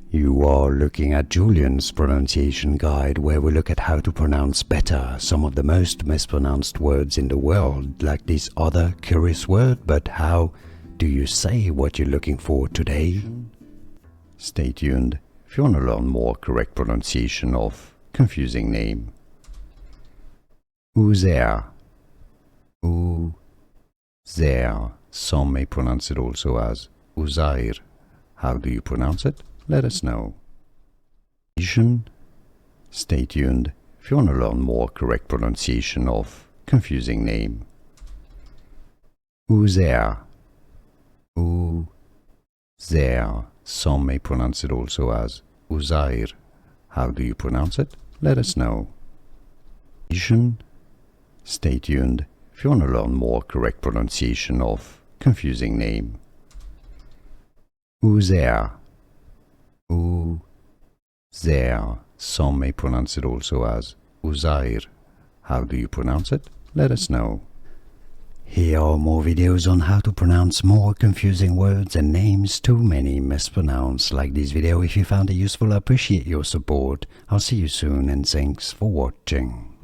You are looking at Julian's pronunciation guide, where we look at how to pronounce better some of the most mispronounced words in the world, like this other curious word. But how do you say what you're looking for today? Stay tuned if you want to learn more correct pronunciation of confusing name. Uzair. Uzair. Some may pronounce it also as Uzair. How do you pronounce it? Let us know. Stay tuned if you want to learn more correct pronunciation of confusing name. Uzair. Uzair. Some may pronounce it also as Uzair. How do you pronounce it? Let us know. Stay tuned if you want to learn more correct pronunciation of confusing name. Uzair. Uzair. Some may pronounce it also as Uzair. How do you pronounce it? Let us know. Here are more videos on how to pronounce more confusing words and names too many mispronounced. Like this video if you found it useful. I appreciate your support. I'll see you soon and thanks for watching.